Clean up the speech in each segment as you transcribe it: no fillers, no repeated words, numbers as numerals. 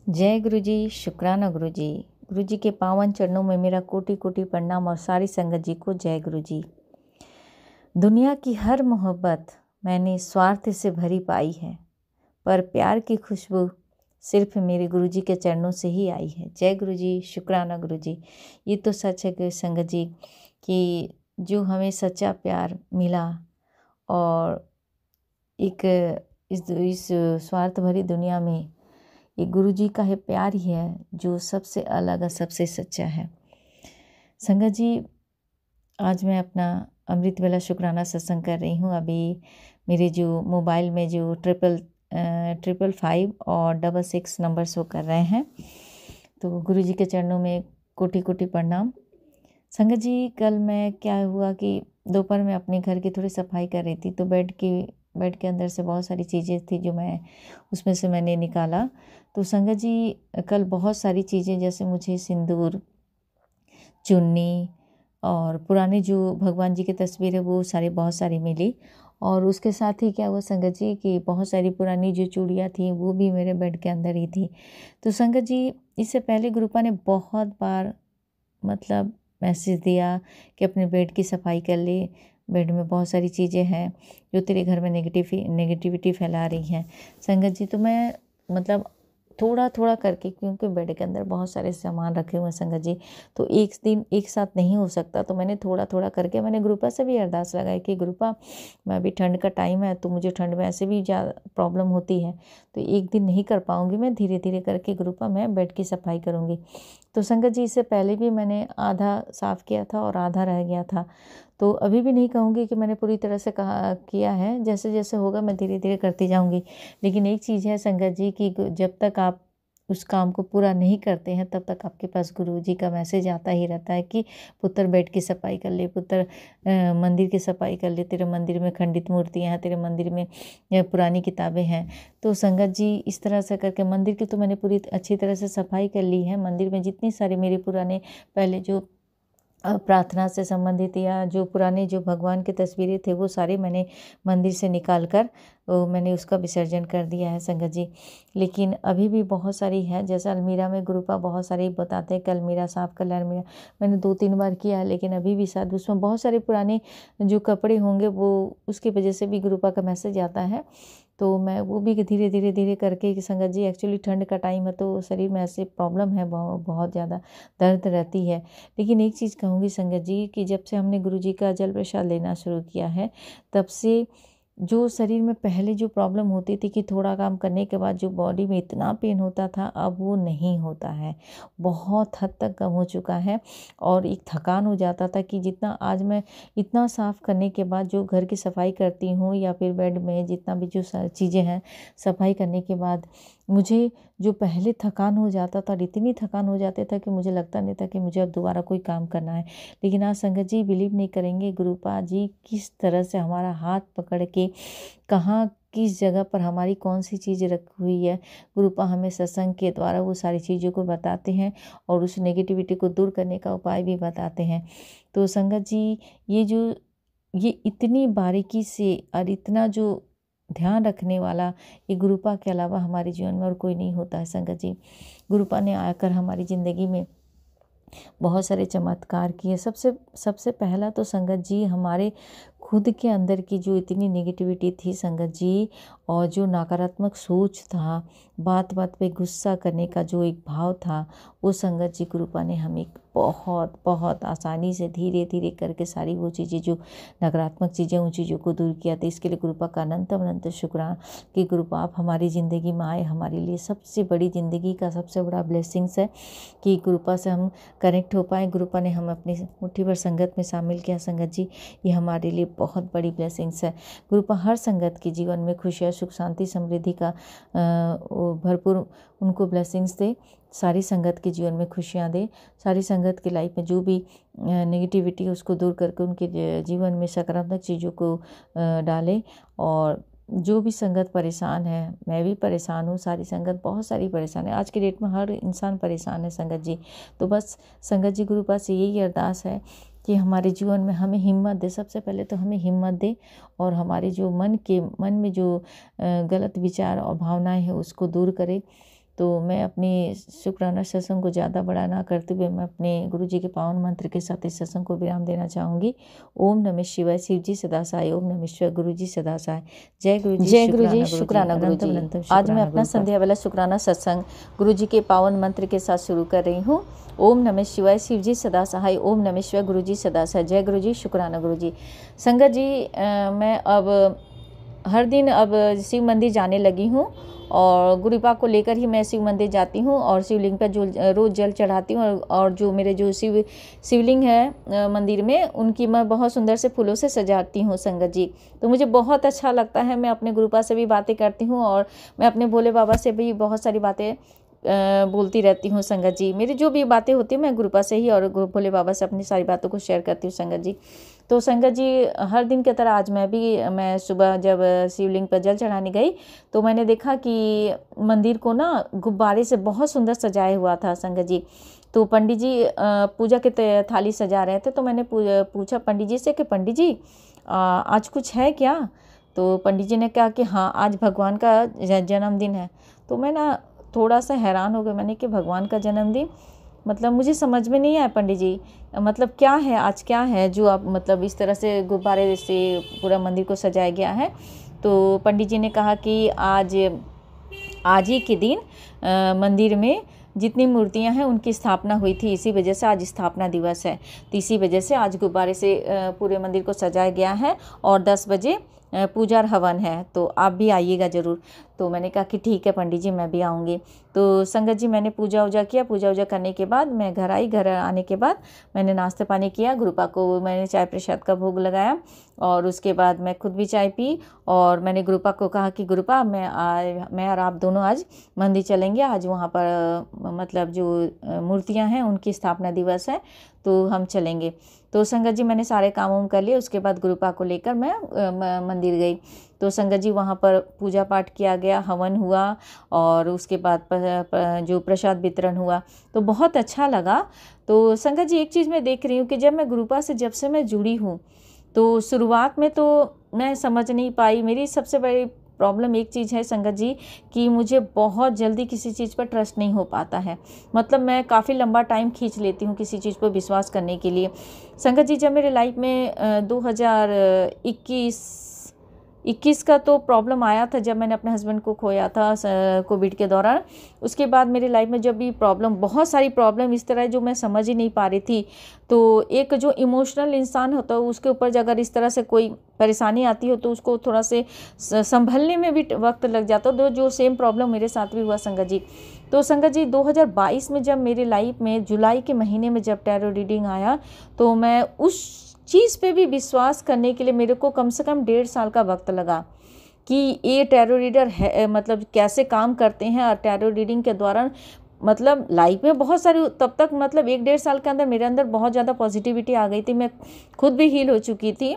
जय गुरु जी, शुक्राना गुरु जी। गुरु जी के पावन चरणों में मेरा कोटि कोटि प्रणाम और सारी संगत जी को जय गुरु जी। दुनिया की हर मोहब्बत मैंने स्वार्थ से भरी पाई है, पर प्यार की खुशबू सिर्फ मेरे गुरु जी के चरणों से ही आई है। जय गुरु जी, शुक्राना गुरु जी। ये तो सच है कि संगत जी कि जो हमें सच्चा प्यार मिला और एक इस स्वार्थ भरी दुनिया में ये गुरु जी का है प्यार ही है जो सबसे अलग और सबसे सच्चा है। संगत जी, आज मैं अपना अमृत वेला शुक्राना सत्संग कर रही हूँ। अभी मेरे जो मोबाइल में जो 555 और 66 नंबर शो कर रहे हैं, तो गुरु जी के चरणों में कोटि कोटि प्रणाम। संगत जी, कल मैं क्या हुआ कि दोपहर में अपने घर की थोड़ी सफाई कर रही थी, तो बेड के अंदर से बहुत सारी चीज़ें थी जो उसमें से मैंने निकाला। तो संगत जी, कल बहुत सारी चीज़ें, जैसे मुझे सिंदूर, चुन्नी और पुरानी जो भगवान जी की तस्वीर है वो बहुत सारी मिली। और उसके साथ ही क्या हुआ संगत जी कि बहुत सारी पुरानी जो चूड़ियाँ थी वो भी मेरे बेड के अंदर ही थी। तो संगत जी, इससे पहले गुरुपा ने बहुत बार मैसेज दिया कि अपने बेड की सफाई कर ले, बेड में बहुत सारी चीज़ें हैं जो तेरे घर में नेगेटिविटी फैला रही हैं। संगत जी, तो मैं थोड़ा थोड़ा करके, क्योंकि बेड के अंदर बहुत सारे सामान रखे हुए हैं संगत जी, तो एक दिन एक साथ नहीं हो सकता, तो मैंने थोड़ा थोड़ा करके मैंने गुरुपा से भी अरदास लगाई कि गुरुपा, मैं अभी ठंड का टाइम है तो मुझे ठंड में ऐसे भी ज़्यादा प्रॉब्लम होती है, तो एक दिन नहीं कर पाऊँगी, मैं धीरे धीरे करके गुरुपा मैं बेड की सफाई करूँगी। तो संगत जी, इससे पहले भी मैंने आधा साफ़ किया था और आधा रह गया था, तो अभी भी नहीं कहूँगी कि मैंने पूरी तरह से किया है। जैसे जैसे होगा मैं धीरे धीरे करती जाऊँगी। लेकिन एक चीज़ है संगत जी कि जब तक आप उस काम को पूरा नहीं करते हैं तब तक आपके पास गुरु जी का मैसेज आता ही रहता है कि पुत्र बेड की सफाई कर ले, पुत्र मंदिर की सफाई कर ले, तेरे मंदिर में खंडित मूर्तियाँ हैं, तेरे मंदिर में पुरानी किताबें हैं। तो संगत जी, इस तरह से करके मंदिर की तो मैंने पूरी अच्छी तरह से सफाई कर ली है। मंदिर में जितनी सारी मेरी पुराने पहले जो प्रार्थना से संबंधित या जो पुराने जो भगवान की तस्वीरें थे वो सारी मैंने मंदिर से निकाल कर मैंने उसका विसर्जन कर दिया है संगत जी। लेकिन अभी भी बहुत सारी है, जैसे अलमीरा में गुरुपा बहुत सारी बताते हैं कि अलमीरा साफ़ कर ले, अलमीरा मैंने 2-3 बार किया है, लेकिन अभी भी शायद उसमें बहुत सारे पुराने जो कपड़े होंगे वो उसकी वजह से भी गुरुपा का मैसेज आता है। तो मैं वो भी धीरे धीरे धीरे करके कि संगत जी, एक्चुअली ठंड का टाइम है तो शरीर में ऐसे प्रॉब्लम है, बहुत ज़्यादा दर्द रहती है। लेकिन एक चीज़ कहूँगी संगत जी कि जब से हमने गुरु जी का जल प्रसाद लेना शुरू किया है, तब से जो शरीर में पहले जो प्रॉब्लम होती थी कि थोड़ा काम करने के बाद जो बॉडी में इतना पेन होता था, अब वो नहीं होता है, बहुत हद तक कम हो चुका है। और एक थकान हो जाता था कि जितना आज मैं इतना साफ़ करने के बाद जो घर की सफाई करती हूँ या फिर बेड में जितना भी जो चीज़ें हैं सफाई करने के बाद मुझे जो पहले थकान हो जाता था, इतनी थकान हो जाती था कि मुझे लगता नहीं था कि मुझे अब दोबारा कोई काम करना है। लेकिन आज संगत जी बिलीव नहीं करेंगे, गुरुपा जी किस तरह से हमारा हाथ पकड़ के कहाँ किस जगह पर हमारी कौन सी चीज़ रखी हुई है, गुरुपा हमें सत्संग के द्वारा वो सारी चीज़ों को बताते हैं और उस नेगेटिविटी को दूर करने का उपाय भी बताते हैं। तो संगत जी, ये इतनी बारीकी से और इतना जो ध्यान रखने वाला ये गुरुपा के अलावा हमारे जीवन में और कोई नहीं होता है संगत जी। गुरुपा ने आकर हमारी ज़िंदगी में बहुत सारे चमत्कार किए। सबसे पहला तो संगत जी, हमारे खुद के अंदर की जो इतनी नेगेटिविटी थी संगत जी, और जो नकारात्मक सोच था, बात बात पे गुस्सा करने का जो एक भाव था, वो संगत जी गुरुपा ने हमें बहुत बहुत आसानी से धीरे धीरे करके सारी वो चीज़ें जो नकारात्मक चीज़ें उन चीज़ों को दूर किया था। इसके लिए गुरुपा का अनंत अनंत शुक्राना कि गुरुपा आप हमारी ज़िंदगी में आए। हमारे लिए सबसे बड़ी ज़िंदगी का सबसे बड़ा ब्लेसिंग्स है कि गुरुपा से हम कनेक्ट हो पाए। गुरुपा ने हम अपनी मुट्ठी भर संगत में शामिल किया संगत जी, ये हमारे लिए बहुत बड़ी ब्लेसिंग्स है। गुरुपा हर संगत के जीवन में खुशियाँ, सुख, शांति, समृद्धि का भरपूर उनको ब्लेसिंग्स दे, सारी संगत के जीवन में खुशियाँ दे, सारी संगत की लाइफ में जो भी नेगेटिविटी उसको दूर करके उनके जीवन में सकारात्मक चीज़ों को डाले। और जो भी संगत परेशान है, मैं भी परेशान हूँ, सारी संगत बहुत सारी परेशान है, आज की डेट में हर इंसान परेशान है संगत जी। तो बस संगत जी गुरुपा से यही अरदास है कि हमारे जीवन में हमें हिम्मत दे, सबसे पहले तो हमें हिम्मत दे और हमारे जो मन में जो गलत विचार और भावनाएं हैं उसको दूर करे। तो मैं अपनी शुक्राना सत्संग को ज़्यादा बड़ा ना करते हुए मैं अपने गुरु जी के पावन मंत्र के साथ इस सत्संग को विराम देना चाहूँगी। ओम नमः शिवाय। शिव जी सदा साई। ओम नमः शिवाय। गुरु जी सदा साई। जय गुरु जी। जय गुरु जी। शुक्राना गुरु जी। आज मैं अपना संध्या वाला शुक्राना सत्संग गुरु जी के पावन मंत्र के साथ शुरू कर रही हूँ। ओम नमः शिवाय। शिव जी सदा सहाय। ओम नमः शिवाय। गुरु जी सदा सहाय। जय गुरु जी। शुक्राना गुरु जी। संगत जी, मैं अब हर दिन अब शिव मंदिर जाने लगी हूँ और गुरुपा को लेकर ही मैं शिव मंदिर जाती हूँ और शिवलिंग पर जो रोज़ जल चढ़ाती हूँ और जो मेरे जो शिवलिंग है मंदिर में, उनकी मैं बहुत सुंदर से फूलों से सजाती हूँ संगत जी। तो मुझे बहुत अच्छा लगता है। मैं अपने गुरुपा से भी बातें करती हूँ और मैं अपने भोले बाबा से भी बहुत सारी बातें बोलती रहती हूँ संगत जी। मेरी जो भी बातें होती हैं मैं गुरुपा से ही और भोले बाबा से अपनी सारी बातों को शेयर करती हूँ संगत जी। तो संगत जी, हर दिन की तरह आज मैं सुबह जब शिवलिंग पर जल चढ़ाने गई तो मैंने देखा कि मंदिर को ना गुब्बारे से बहुत सुंदर सजाया हुआ था संगत जी। तो पंडित जी पूजा के थाली सजा रहे थे, तो मैंने पूछा पंडित जी से कि पंडित जी आज कुछ है क्या? तो पंडित जी ने कहा कि हाँ, आज भगवान का जन्मदिन है। तो मैं ना थोड़ा सा हैरान हो गई। मैंने कि भगवान का जन्मदिन, मतलब मुझे समझ में नहीं आया पंडित जी, मतलब क्या है, आज क्या है जो आप मतलब इस तरह से गुब्बारे से पूरा मंदिर को सजाया गया है। तो पंडित जी ने कहा कि आज ही के दिन मंदिर में जितनी मूर्तियां हैं उनकी स्थापना हुई थी, इसी वजह से आज स्थापना दिवस है। तो इसी वजह से आज गुब्बारे से पूरे मंदिर को सजाया गया है और 10 बजे पूजा और हवन है, तो आप भी आइएगा ज़रूर। तो मैंने कहा कि ठीक है पंडित जी, मैं भी आऊँगी। तो संगत जी, मैंने पूजा वूजा किया। पूजा वूजा करने के बाद मैं घर आई। घर आने के बाद मैंने नाश्ता पानी किया। गुरुपा को मैंने चाय प्रसाद का भोग लगाया और उसके बाद मैं खुद भी चाय पी और मैंने गुरुपा को कहा कि गुरुपा, मैं और आप दोनों आज मंदिर चलेंगे। आज वहाँ पर मतलब जो मूर्तियाँ हैं उनकी स्थापना दिवस है, तो हम चलेंगे। तो संगत जी, मैंने सारे काम वाम कर लिए। उसके बाद गुरुपा को लेकर मैं मंदिर गई। तो संगत जी, वहाँ पर पूजा पाठ किया गया, हवन हुआ और उसके बाद जो प्रसाद वितरण हुआ, तो बहुत अच्छा लगा। तो संगत जी, एक चीज़ मैं देख रही हूँ कि जब से मैं जुड़ी हूँ तो शुरुआत में तो मैं समझ नहीं पाई। मेरी सबसे बड़ी प्रॉब्लम एक चीज़ है संगत जी कि मुझे बहुत जल्दी किसी चीज़ पर ट्रस्ट नहीं हो पाता है। मतलब मैं काफ़ी लंबा टाइम खींच लेती हूँ किसी चीज़ पर विश्वास करने के लिए। संगत जी, जब मेरे लाइफ में 2021 का तो प्रॉब्लम आया था, जब मैंने अपने हस्बैंड को खोया था कोविड के दौरान। उसके बाद मेरी लाइफ में जब भी बहुत सारी प्रॉब्लम इस तरह जो मैं समझ ही नहीं पा रही थी। तो एक जो इमोशनल इंसान होता है उसके ऊपर अगर इस तरह से कोई परेशानी आती हो तो उसको थोड़ा से संभलने में भी वक्त लग जाता है। तो जो सेम प्रॉब्लम मेरे साथ भी हुआ संगत जी। तो संगत जी, 2022 में जब मेरी लाइफ में जुलाई के महीने में जब टैरो रीडिंग आया, तो मैं उस चीज़ पे भी विश्वास करने के लिए मेरे को कम से कम 1.5 साल का वक्त लगा कि ये टैरो रीडर है, मतलब कैसे काम करते हैं। और टैरो रीडिंग के दौरान मतलब लाइफ में बहुत सारी, तब तक मतलब 1-1.5 साल के अंदर मेरे अंदर बहुत ज़्यादा पॉजिटिविटी आ गई थी। मैं खुद भी हील हो चुकी थी।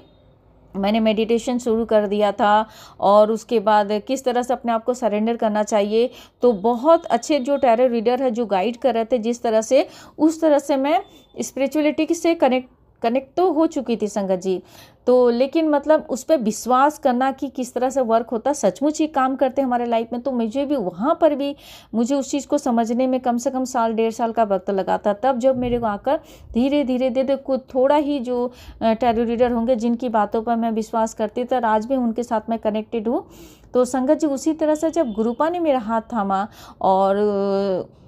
मैंने मेडिटेशन शुरू कर दिया था और उसके बाद किस तरह से अपने आप को सरेंडर करना चाहिए, तो बहुत अच्छे जो टैरो रीडर है जो गाइड कर रहे थे जिस तरह से, उस तरह से मैं स्पिरिचुअलिटी से कनेक्ट तो हो चुकी थी संगत जी। तो लेकिन मतलब उस पर विश्वास करना कि किस तरह से वर्क होता, सचमुच ही काम करते हमारे लाइफ में, तो मुझे भी वहाँ पर भी मुझे उस चीज़ को समझने में कम से कम 1.5 साल का वक्त लगा था। तब जब मेरे को आकर धीरे धीरे कुछ थोड़ा ही जो टैरो रीडर होंगे जिनकी बातों पर मैं विश्वास करती थी और आज भी उनके साथ मैं कनेक्टेड हूँ। तो संगत जी, उसी तरह से जब गुरुपा ने मेरा हाथ थामा और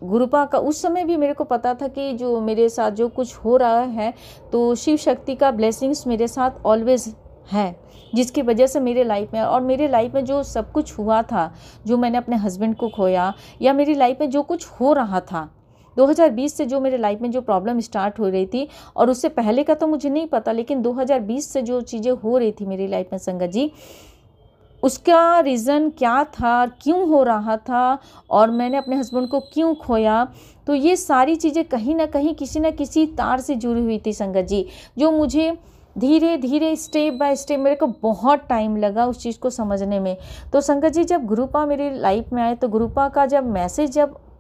गुरुपा का उस समय भी मेरे को पता था कि जो मेरे साथ जो कुछ हो रहा है तो शिव शक्ति का ब्लेसिंग्स मेरे साथ ऑलवेज है, जिसकी वजह से मेरे लाइफ में जो सब कुछ हुआ था, जो मैंने अपने हस्बैंड को खोया या मेरी लाइफ में जो कुछ हो रहा था 2020 से, जो मेरे लाइफ में जो प्रॉब्लम स्टार्ट हो रही थी, और उससे पहले का तो मुझे नहीं पता, लेकिन 2020 से जो चीज़ें हो रही थी मेरी लाइफ में संगत जी, उसका रीज़न क्या था, क्यों हो रहा था और मैंने अपने हस्बैंड को क्यों खोया, तो ये सारी चीज़ें कहीं ना कहीं किसी न किसी तार से जुड़ी हुई थी संगत जी, जो मुझे धीरे धीरे स्टेप बाय स्टेप मेरे को बहुत टाइम लगा उस चीज़ को समझने में। तो संगत जी, जब गुरुपा मेरी लाइफ में आए तो गुरुपा का जब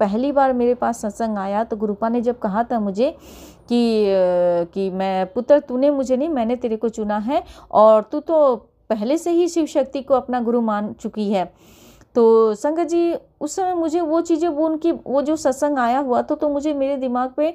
पहली बार मेरे पास सत्संग आया तो गुरुपा ने जब कहा था मुझे कि मैं पुत्र, तूने मुझे नहीं, मैंने तेरे को चुना है और तू तो पहले से ही शिव शक्ति को अपना गुरु मान चुकी है। तो संगत जी उस समय मुझे वो चीज़ें, वो उनकी वो जो सत्संग आया हुआ तो मुझे मेरे दिमाग पे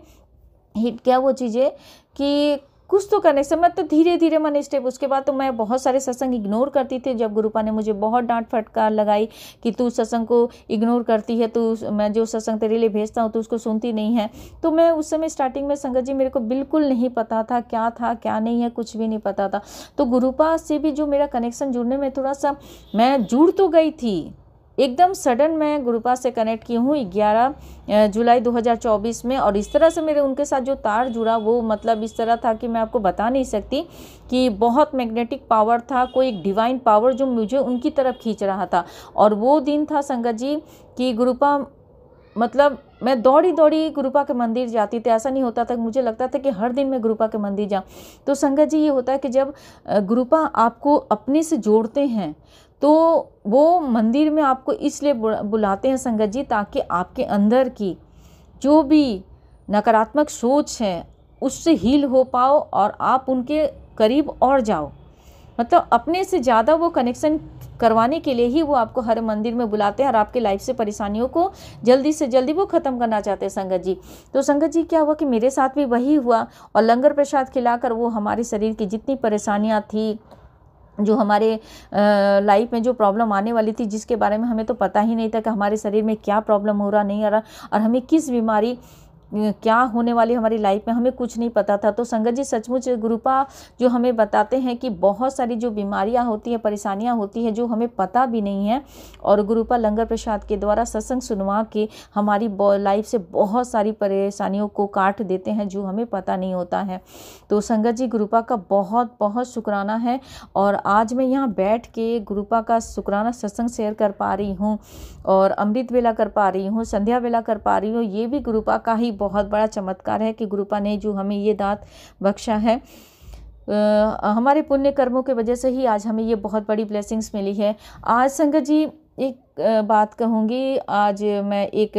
हिट किया वो चीज़ें कि कुछ तो करने से, मैं तो धीरे धीरे मैंने स्टेप, उसके बाद तो मैं बहुत सारे सत्संग इग्नोर करती थी। जब गुरुपा ने मुझे बहुत डांट फटकार लगाई कि तू सत्संग को इग्नोर करती है, तू, मैं जो सत्संग तेरे लिए भेजता हूँ तो उसको सुनती नहीं है। तो मैं उस समय स्टार्टिंग में संगत जी मेरे को बिल्कुल नहीं पता था क्या नहीं है, कुछ भी नहीं पता था। तो गुरुपा से भी जो मेरा कनेक्शन जुड़ने में थोड़ा सा मैं जुड़ तो गई थी, एकदम सडन मैं गुरुपा से कनेक्ट की हूँ 11 जुलाई 2024 में। और इस तरह से मेरे उनके साथ जो तार जुड़ा वो मतलब इस तरह था कि मैं आपको बता नहीं सकती, कि बहुत मैग्नेटिक पावर था, कोई एक डिवाइन पावर जो मुझे उनकी तरफ खींच रहा था। और वो दिन था संगत जी कि गुरुपा, मतलब मैं दौड़ी दौड़ी गुरुपा के मंदिर जाती थी। ऐसा नहीं होता था, मुझे लगता था कि हर दिन मैं गुरुपा के मंदिर जाऊँ। तो संगत जी ये होता है कि जब गुरुपा आपको अपने से जोड़ते हैं तो वो मंदिर में आपको इसलिए बुलाते हैं संगत जी, ताकि आपके अंदर की जो भी नकारात्मक सोच है उससे हील हो पाओ और आप उनके करीब और जाओ। मतलब अपने से ज़्यादा वो कनेक्शन करवाने के लिए ही वो आपको हर मंदिर में बुलाते हैं और आपके लाइफ से परेशानियों को जल्दी से जल्दी वो ख़त्म करना चाहते हैं संगत जी। तो संगत जी क्या हुआ कि मेरे साथ भी वही हुआ, और लंगर प्रसाद खिलाकर वो हमारे शरीर की जितनी परेशानियाँ थी, जो हमारे लाइफ में जो प्रॉब्लम आने वाली थी, जिसके बारे में हमें तो पता ही नहीं था कि हमारे शरीर में क्या प्रॉब्लम हो रहा नहीं आ रहा, और हमें किस बीमारी क्या होने वाली हमारी लाइफ में, हमें कुछ नहीं पता था। तो संगत जी सचमुच गुरुपा जो हमें बताते हैं कि बहुत सारी जो बीमारियां होती हैं, परेशानियां होती हैं जो हमें पता भी नहीं है, और गुरुपा लंगर प्रसाद के द्वारा सत्संग सुनवा के हमारी लाइफ से बहुत सारी परेशानियों को काट देते हैं जो हमें पता नहीं होता है। तो संगत जी गुरुपा का बहुत बहुत शुक्राना है, और आज मैं यहाँ बैठ के गुरुपा का शुक्राना सत्संग शेयर कर पा रही हूँ, और अमृत वेला कर पा रही हूँ, संध्या वेला कर पा रही हूँ। ये भी गुरुपा का ही बहुत बड़ा चमत्कार है कि गुरुपा ने जो हमें ये दात बख्शा है। हमारे पुण्य कर्मों के वजह से ही आज हमें ये बहुत बड़ी ब्लेसिंग्स मिली है। आज संगत जी एक बात कहूँगी, आज मैं एक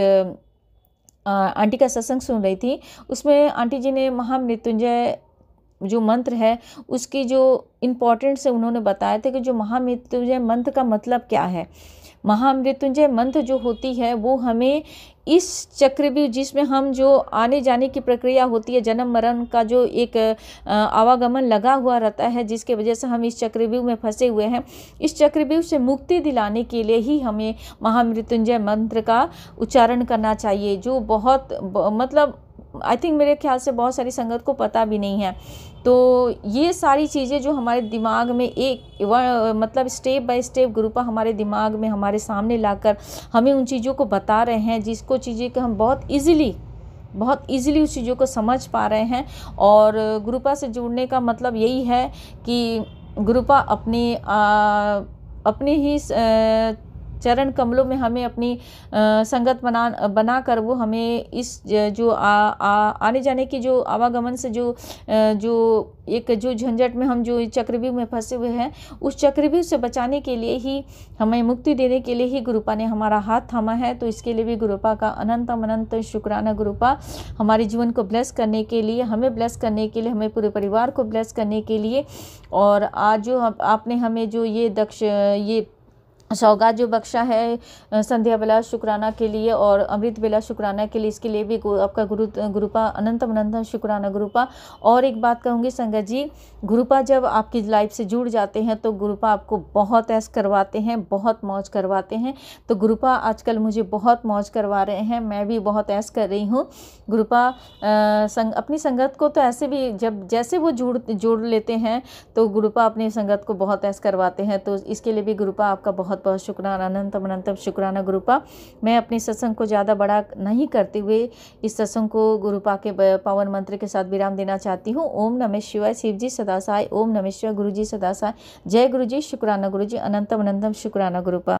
आंटी का सत्संग सुन रही थी, उसमें आंटी जी ने महामृत्युंजय जो मंत्र है उसकी जो इम्पोर्टेंस है उन्होंने बताया था कि जो महामृत्युंजय मंत्र का मतलब क्या है। महामृत्युंजय मंत्र जो होती है वो हमें इस चक्रव्यूह, जिसमें हम जो आने जाने की प्रक्रिया होती है, जन्म मरण का जो एक आवागमन लगा हुआ रहता है, जिसके वजह से हम इस चक्रव्यूह में फंसे हुए हैं, इस चक्रव्यूह से मुक्ति दिलाने के लिए ही हमें महामृत्युंजय मंत्र का उच्चारण करना चाहिए, जो बहुत मतलब आई थिंक मेरे ख्याल से बहुत सारी संगत को पता भी नहीं है। तो ये सारी चीज़ें जो हमारे दिमाग में मतलब स्टेप बाय स्टेप गुरुपा हमारे दिमाग में हमारे सामने लाकर हमें उन चीज़ों को बता रहे हैं, जिसको चीज़ें को हम बहुत इजीली उस चीज़ों को समझ पा रहे हैं। और गुरुपा से जुड़ने का मतलब यही है कि गुरुपा अपने ही चरण कमलों में हमें अपनी संगत बनाकर वो हमें इस जो आने जाने की जो आवागमन से जो झंझट में हम जो चक्रव्यूह में फंसे हुए हैं, उस चक्रव्यूह से बचाने के लिए ही, हमें मुक्ति देने के लिए ही गुरुपा ने हमारा हाथ थामा है। तो इसके लिए भी गुरुपा का अनंत शुक्राना। गुरुपा हमारे जीवन को ब्लेस करने के लिए, हमें ब्लेस करने के लिए, हमें पूरे परिवार को ब्लेस करने के लिए, और आज जो आपने हमें जो ये सौगात जो बख्शा है संध्या बेला शुक्राना के लिए और अमृत बेला शुक्राना के लिए, इसके लिए भी आपका गुरुपा अनंत शुक्राना गुरुपा। और एक बात कहूँगी संगत जी, गुरुपा जब आपकी लाइफ से जुड़ जाते हैं तो गुरुपा आपको बहुत ऐश करवाते हैं, बहुत मौज करवाते हैं। तो गुरुपा आजकल मुझे बहुत मौज करवा रहे हैं, मैं भी बहुत ऐश कर रही हूँ। गुरुपा अपनी संगत को तो ऐसे भी जैसे वो जोड़ लेते हैं तो गुरुपा अपनी संगत को बहुत ऐश करवाते हैं। तो इसके लिए भी गुरुपा आपका बहुत बहुत शुक्राना, अनंत शुक्राना गुरुपा। मैं अपने सत्संग को ज़्यादा बड़ा नहीं करते हुए इस सत्संग को गुरुपा के पावन मंत्र के साथ विराम देना चाहती हूँ। ओम नमः शिवाय, शिव जी सदा सहाय। ओम नमः शिवाय, गुरु जी सदा सहाय। जय गुरु जी, शुक्राना गुरु जी, अनंतम शुक्राना गुरुपा।